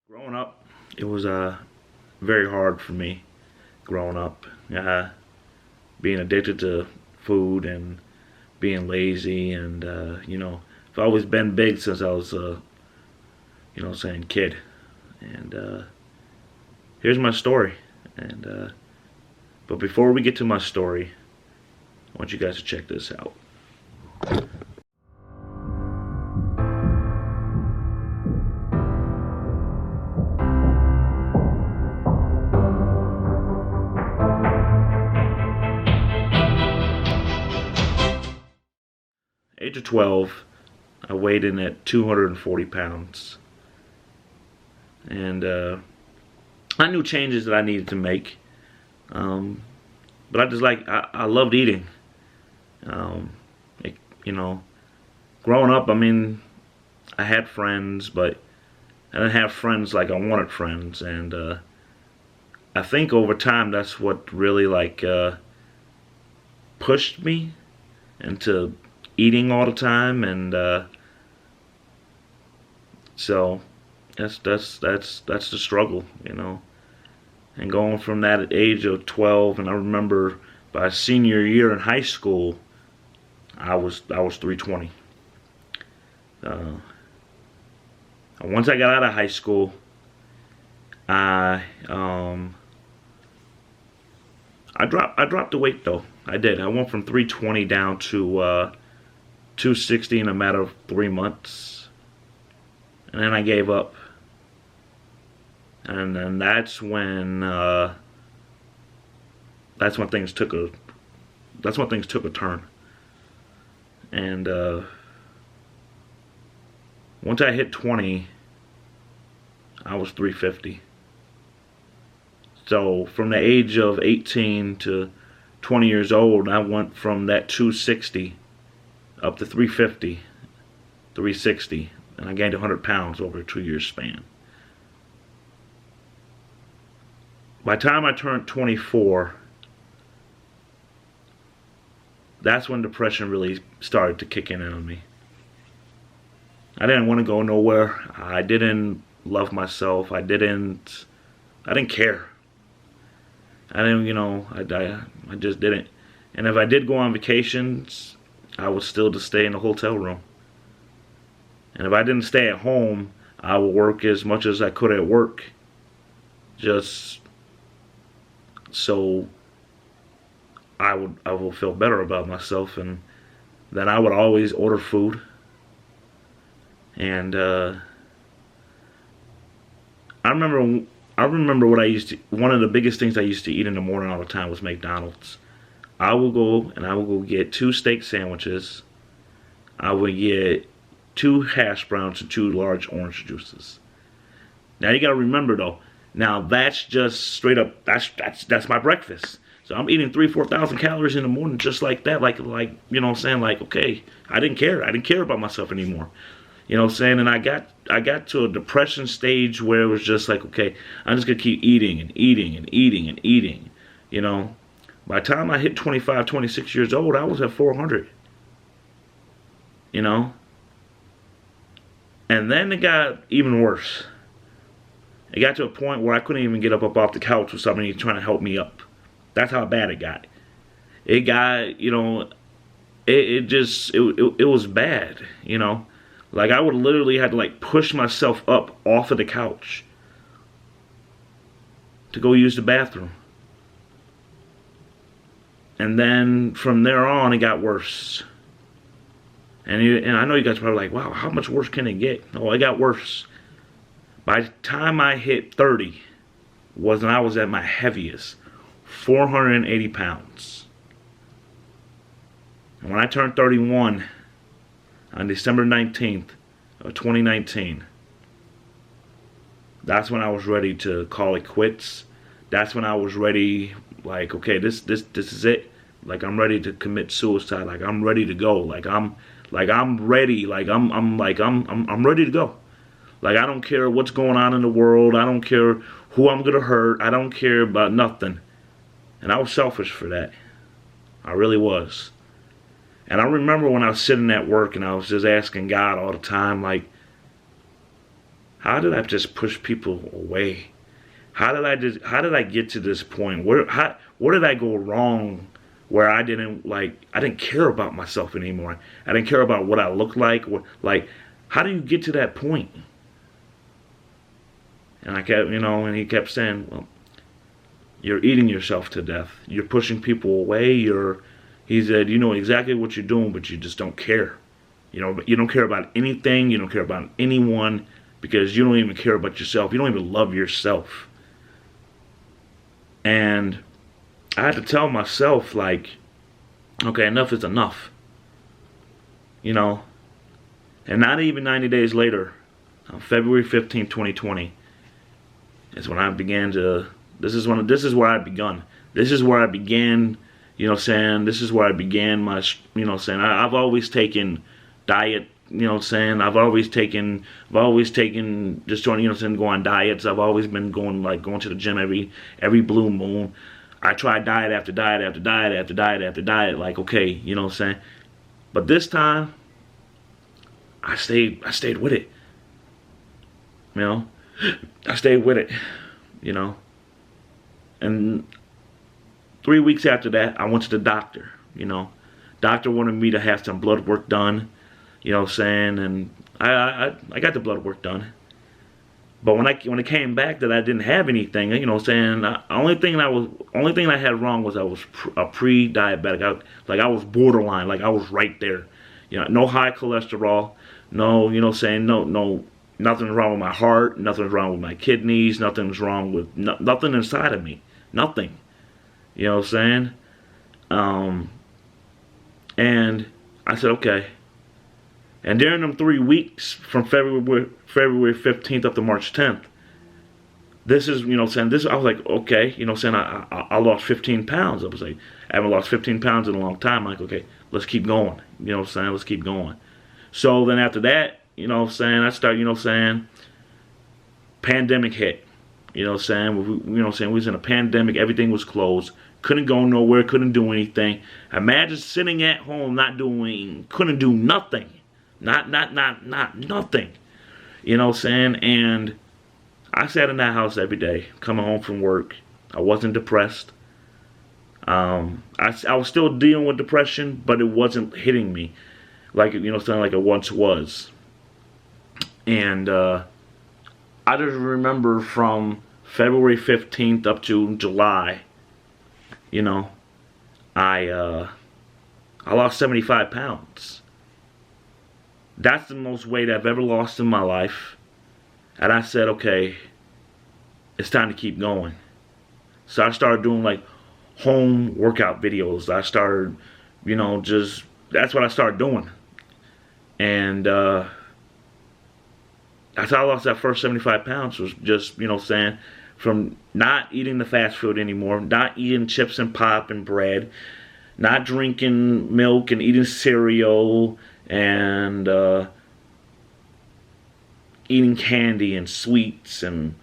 Growing up, it was very hard for me growing up. Being addicted to food and being lazy and I've always been big since I was saying kid. And here's my story. And but before we get to my story, I want you guys to check this out. Age of 12, I weighed in at 240 pounds. And I knew changes that I needed to make. Um, but I loved eating. Um, it, you know, Growing up, I mean, I had friends, but I didn't have friends like I wanted friends. And I think over time, that's what really pushed me into eating all the time. And so that's the struggle. And going from that age of 12, and I remember by senior year in high school, I was 320. Uh, Once I got out of high school, I I dropped the weight though. I did. I went from 320 down to 260 in a matter of 3 months, and then I gave up. And then that's when things took a turn. And once I hit 20, I was 350. So from the age of 18 to 20 years old, I went from that 260 up to 350, 360, and I gained 100 pounds over a 2 year span. By the time I turned 24, that's when depression really started to kick in on me. I didn't want to go nowhere. I didn't love myself. I didn't care. I didn't, I just didn't. And if I did go on vacations, I was still to stay in the hotel room. And if I didn't stay at home, I would work as much as I could at work, just so I will feel better about myself. And then I would always order food. And I remember what I used to. One of the biggest things I used to eat in the morning all the time was McDonald's. I will go get 2 steak sandwiches. I would get 2 hash browns and 2 large orange juices. Now you got to remember though. Now that's just straight up. That's my breakfast. So I'm eating 3,000 to 4,000 calories in the morning just like that. Like you know what I'm saying? Like, okay, I didn't care. I didn't care about myself anymore. You know what I'm saying? And I got to a depression stage where it was just like, okay, I'm just gonna keep eating and eating and eating and eating. You know, by the time I hit 25, 26 years old, I was at 400. You know, and then it got even worse. It got to a point where I couldn't even get up off the couch with somebody trying to help me up. That's how bad it got. It got, it was bad. Like I would literally have to like push myself up off of the couch to go use the bathroom. And then from there on, it got worse. And I know you guys are probably like, wow, how much worse can it get? Oh, it got worse. By the time I hit 30, was when I was at my heaviest, 480 pounds. And when I turned 31, on December 19th of 2019, that's when I was ready to call it quits. That's when I was ready, like, okay, this is it. Like I'm ready to commit suicide. Like I'm ready to go. I'm ready. I'm ready to go. Like I don't care what's going on in the world. I don't care who I'm gonna hurt. I don't care about nothing. And I was selfish for that. I really was. And I remember when I was sitting at work and I was just asking God all the time, like, how did I just push people away? How did I get to this point? Where did I go wrong where I didn't care about myself anymore? I didn't care about what I looked like. How do you get to that point? And I kept, and he kept saying, well, you're eating yourself to death. You're pushing people away. He said, you know exactly what you're doing, but you just don't care. You don't care about anything. You don't care about anyone because you don't even care about yourself. You don't even love yourself. And I had to tell myself, like, okay, enough is enough. And not even 90 days later, on February 15th, 2020, is when I began to, this is where I begun. This is where I began, this is where I began my, I've always taken diet, I've always taken just trying, go on diets. I've always been going to the gym every blue moon. I tried diet after diet after diet after diet after diet, like, okay, But this time, I stayed with it. I stayed with it, And 3 weeks after that, I went to the doctor, Doctor wanted me to have some blood work done, and I got the blood work done. But when it came back that I didn't have anything, the only thing I had wrong was I was a pre-diabetic. I was borderline, like I was right there. No high cholesterol, no, no, nothing's wrong with my heart, nothing's wrong with my kidneys, nothing's wrong with nothing inside of me, nothing. And I said, okay. And during them 3 weeks, from February 15th up to March 10th, this is, this, I was like, okay, I lost 15 pounds. I was like, I haven't lost 15 pounds in a long time. I'm like, okay, let's keep going. Let's keep going. So then after that, I started, pandemic hit. We was in a pandemic, everything was closed. Couldn't go nowhere, couldn't do anything. Imagine sitting at home, couldn't do nothing. Not nothing. And I sat in that house every day, coming home from work. I wasn't depressed. I was still dealing with depression, but it wasn't hitting me like like it once was. And I just remember from February 15th up to July, I lost 75 pounds. That's the most weight I've ever lost in my life. And I said, okay, it's time to keep going. So I started doing like home workout videos. I started, that's what I started doing. And that's how I lost that first 75 pounds, was just, from not eating the fast food anymore, not eating chips and pop and bread, not drinking milk and eating cereal, and eating candy and sweets and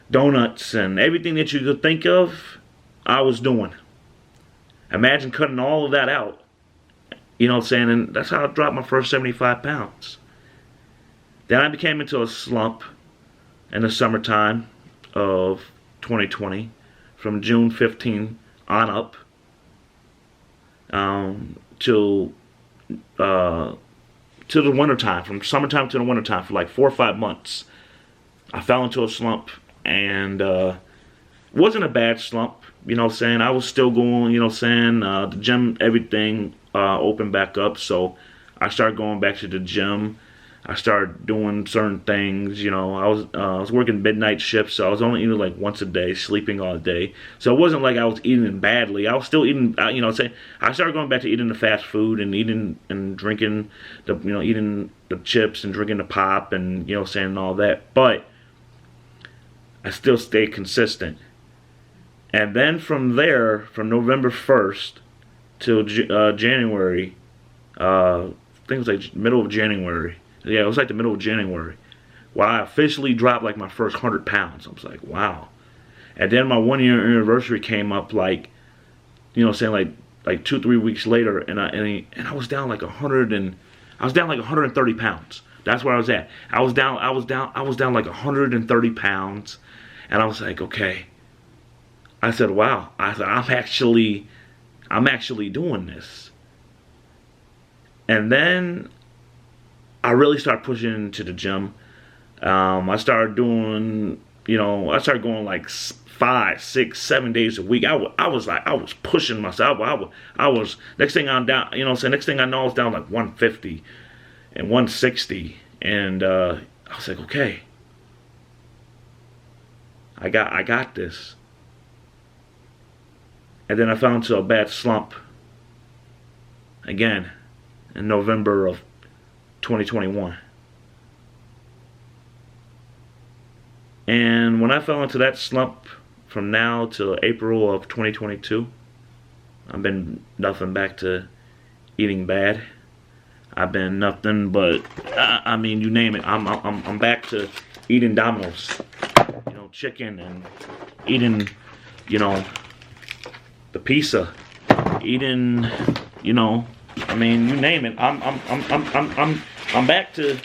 donuts and everything that you could think of, I was doing. Imagine cutting all of that out. And that's how I dropped my first 75 pounds. Then I became into a slump in the summertime of 2020, from June 15 on up, till to the wintertime, from summertime to the wintertime, for like 4 or 5 months. I fell into a slump, and wasn't a bad slump, I was still going, the gym, everything opened back up, so I started going back to the gym. I started doing certain things, I was working midnight shifts, so I was only eating like once a day, sleeping all day. So it wasn't like I was eating badly. I was still eating, I started going back to eating the fast food and eating and drinking eating the chips and drinking the pop and, and all that. But I still stayed consistent. And then from there, from November 1st till January, I think it was like middle of January. Yeah, it was like the middle of January. Well, I officially dropped like my first 100 pounds. I was like, wow. And then my 1-year anniversary came up, like 2-3 weeks later, and I was down like 130 pounds. That's where I was at. I was down like 130 pounds. And I was like, okay. I said, wow. I said, I'm actually doing this. And then I really started pushing into the gym. I started doing, I started going like 5, 6, 7 days a week. I was pushing myself. I was, next thing I'm down, next thing I know, I was down like 150 and 160. And I was like, okay, I got this. And then I fell into a bad slump again in November of 2021. And when I fell into that slump from now till April of 2022, I've been nothing back to eating bad. I've been nothing but, I mean, you name it. I'm back to eating Domino's, chicken, and eating, the pizza, eating, I mean, you name it. I'm back to it.